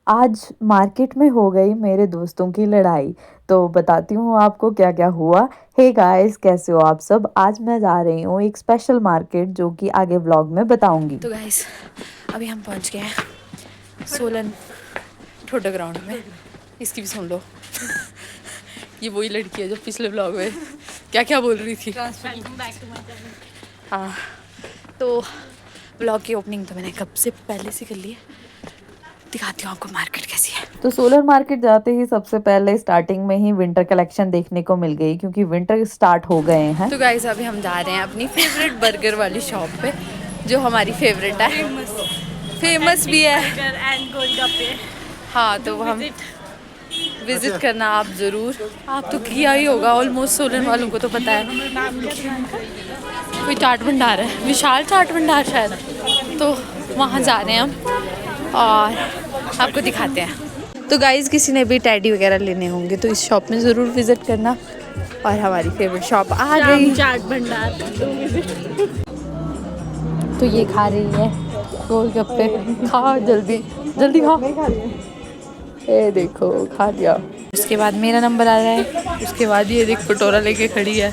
आज मार्केट में हो गई मेरे दोस्तों की लड़ाई। तो बताती हूँ आपको क्या क्या हुआ। हे गाइस, कैसे हो आप सब। आज मैं जा रही हूँ एक स्पेशल मार्केट जो कि आगे व्लॉग में बताऊंगी। तो गाइस अभी हम पहुंच गए हैं सोलन ठोडा ग्राउंड में। इसकी भी सुन लो। ये वही लड़की है जो पिछले ब्लॉग में क्या क्या बोल रही थी। हाँ, तो ब्लॉग की ओपनिंग तो मैंने कब से पहले से कर ली है। दिखाती हूँ आपको मार्केट कैसी है। तो सोलन मार्केट जाते ही सबसे पहले स्टार्टिंग में ही विंटर कलेक्शन देखने को मिल गई क्योंकि विंटर स्टार्ट हो गए हैं। तो गाइस अभी हम जा रहे हैं अपनी फेवरेट बर्गर वाली शॉप पे जो हमारी फेवरेट है, फेमस भी है एंड गोलगप्पे। हाँ, तो हम विजिट करना आप ज़रूर। आप तो किया ही होगा ऑलमोस्ट, सोलन वालों को तो पता है। नाम क्या दुकान का? कोई चाट भंडार है, विशाल चाट भंडार शायद। तो वहाँ जा रहे हैं हम और आपको दिखाते हैं। तो गाइस किसी ने भी टैडी वगैरह लेने होंगे तो इस शॉप में ज़रूर विज़िट करना। और हमारी फेवरेट शॉप आ गई, चाट भंडार। तो ये खा रही है गोलगप्पे। खा जल्दी जल्दी खा। ये देखो खा लिया। उसके बाद मेरा नंबर आ रहा है। उसके बाद ये देख कटोरा लेके खड़ी है।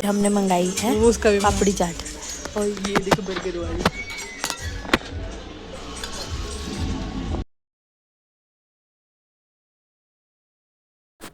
हमने मंगाई है पापड़ी चाट। और ये देखो बर्गर वाली।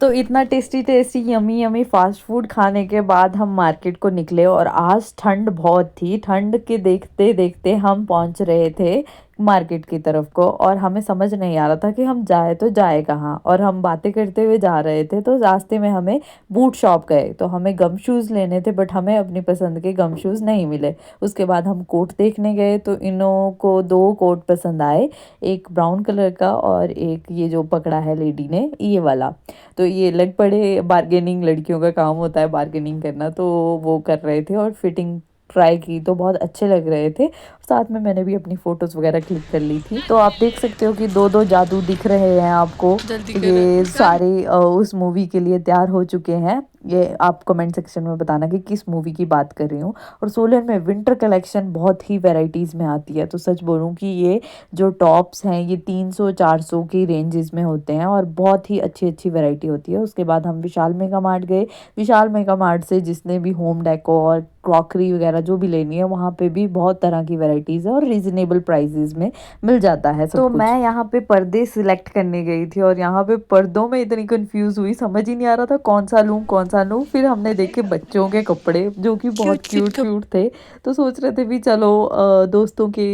तो इतना tasty tasty yummy yummy fast food खाने के बाद हम मार्केट को निकले और आज ठंड बहुत थी। ठंड के देखते देखते हम पहुंच रहे थे मार्केट की तरफ को और हमें समझ नहीं आ रहा था कि हम जाए तो जाए कहाँ। और हम बातें करते हुए जा रहे थे तो रास्ते में हमें बूट शॉप गए तो हमें गम शूज़ लेने थे, बट हमें अपनी पसंद के गम शूज़ नहीं मिले। उसके बाद हम कोट देखने गए तो इनों को दो कोट पसंद आए, एक ब्राउन कलर का और एक ये जो पकड़ा है लेडी ने ये वाला। तो ये लग पड़े, बार्गेनिंग लड़कियों का काम होता है बार्गेनिंग करना, तो वो कर रहे थे और फिटिंग ट्राई की तो बहुत अच्छे लग रहे थे। साथ में मैंने भी अपनी फ़ोटोज़ वगैरह क्लिक कर ली थी। तो आप देख सकते हो कि दो दो जादू दिख रहे हैं आपको। ये सारे उस मूवी के लिए तैयार हो चुके हैं। ये आप कमेंट सेक्शन में बताना कि किस मूवी की बात कर रही हूँ। और सोलन में विंटर कलेक्शन बहुत ही वैराइटीज़ में आती है। तो सच बोलूँ कि ये जो टॉप्स हैं ये 300-400 की रेंजेस में होते हैं और बहुत ही अच्छी अच्छी वैरायटी होती है। उसके बाद हम विशाल मेगा मार्ट गए। विशाल मेगा मार्ट से जिसने भी होम डेको और क्रॉकरी वगैरह जो भी लेनी है वहाँ पे भी बहुत तरह की वैराइटीज़ है और रीज़नेबल प्राइसेस में मिल जाता है सब। तो मैं यहाँ पे पर्दे सिलेक्ट करने गई थी और यहाँ पे पर्दों में इतनी कंफ्यूज हुई, समझ ही नहीं आ रहा था कौन सा लूँ कौन सा लूँ। फिर हमने देखे बच्चों के कपड़े जो कि बहुत क्यूट क्यूट थे। तो सोच रहे थे भी चलो दोस्तों के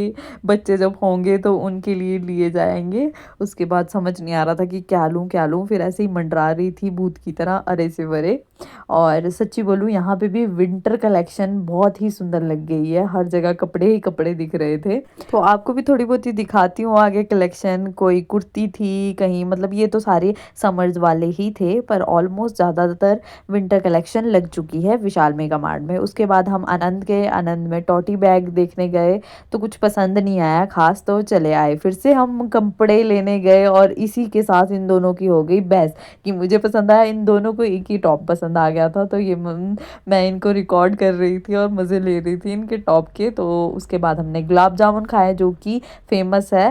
बच्चे जब होंगे तो उनके लिए लिए जाएंगे। उसके बाद समझ नहीं आ रहा था कि क्या लूँ क्या लूँ। फिर ऐसे ही मंडरा रही थी भूत की तरह अरे से वरे। और सच्ची बोलूँ यहाँ पे भी विंटर कलेक्शन बहुत ही सुंदर लग गई है, हर जगह कपड़े ही कपड़े दिख रहे थे। तो आपको भी थोड़ी बहुत ही दिखाती हूँ आगे कलेक्शन। कोई कुर्ती थी कहीं, मतलब ये तो सारे समर्स वाले ही थे पर ऑलमोस्ट ज़्यादातर विंटर कलेक्शन लग चुकी है विशाल मेगा मार्ट में। उसके बाद हम आनंद गए, आनंद में टॉटी बैग देखने गए तो कुछ पसंद नहीं आया खास तो चले आए। फिर से हम कपड़े लेने गए और इसी के साथ इन दोनों की हो गई बहस कि मुझे पसंद आया, इन दोनों को एक ही टॉप पसंद आ गया था। तो ये मैं इनको रिकॉर्ड कर रही थी और मज़े ले रही थी इनके टॉप के। तो उसके बाद हमने गुलाब जामुन खाए जो कि फेमस है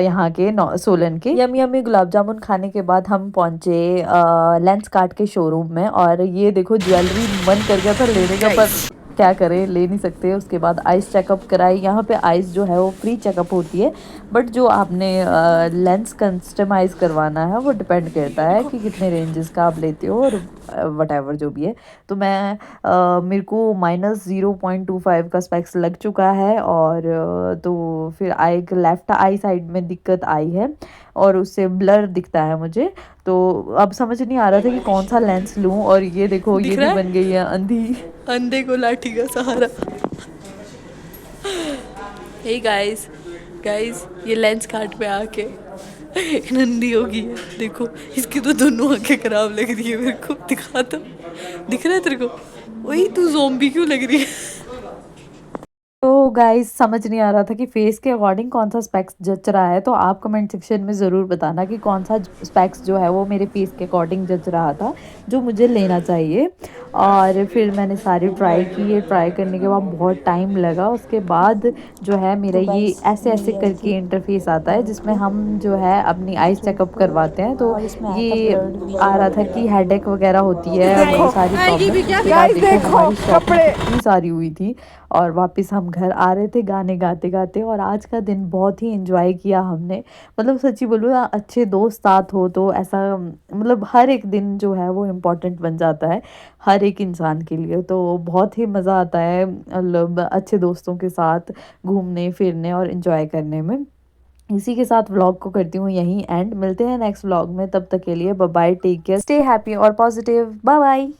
यहाँ के सोलन के। यमी यमी गुलाब जामुन खाने के बाद हम पहुँचे लेंस कार्ट के शोरूम में। और ये देखो ज्वेलरी मन कर गया था लेने का पर क्या करें, ले नहीं सकते। उसके बाद आइस चेकअप कराई। यहाँ पे आइस जो है वो फ्री चेकअप होती है, बट जो आपने लेंस कस्टमाइज़ करवाना है वो डिपेंड करता है कि कितने रेंजेस का आप लेते हो और वट जो भी है। तो मैं मेरे को -0.25 का स्पेक्स लग चुका है और तो फिर आई लेफ़्ट आई साइड में दिक्कत आई है और उससे ब्लर दिखता है मुझे। तो अब समझ नहीं आ रहा था कि कौन सा लेंस लूँ। और ये देखो ये भी बन गई है अंधी, अंधे को लाठी का सहारा। हे गाइस गाइस, ये लेंस कार्ट पे आके नंदी होगी है। देखो इसकी तो दोनों आंखें खराब लग रही है मेरे को। दिखा तो, दिख रहा है तेरे को? वही तू ज़ॉम्बी क्यों लग रही है? तो तो गाइस समझ नहीं आ रहा था कि फेस के अकॉर्डिंग कौन सा स्पेक्स जच रहा है, तो आप कमेंट सेक्शन में ज़रूर बताना कि कौन सा स्पेक्स जो है वो मेरे फेस के अकॉर्डिंग जच रहा था, जो मुझे लेना चाहिए। और फिर मैंने सारी ट्राई की, ट्राई करने के बाद बहुत टाइम लगा। उसके बाद जो है मेरा ये ऐसे ऐसे करके इंटरफेस आता है जिसमें हम जो है अपनी आईज चेकअप करवाते हैं। तो ये आ रहा था कि हेडेक वगैरह होती है, बहुत सारी प्रॉब्लम इतनी सारी हुई थी। और वापस हम घर आ रहे थे गाने गाते गाते, और आज का दिन बहुत ही एंजॉय किया हमने। मतलब सच्ची बोलूँ ना, अच्छे दोस्त साथ हो तो ऐसा मतलब हर एक दिन जो है वो इम्पोर्टेंट बन जाता है हर एक इंसान के लिए। तो बहुत ही मज़ा आता है मतलब अच्छे दोस्तों के साथ घूमने फिरने और एंजॉय करने में। इसी के साथ व्लॉग को करती हूँ यहीं एंड। मिलते हैं नेक्स्ट व्लॉग में, तब तक के लिए bye bye, take care, stay happy और पॉजिटिव, बाय बाय।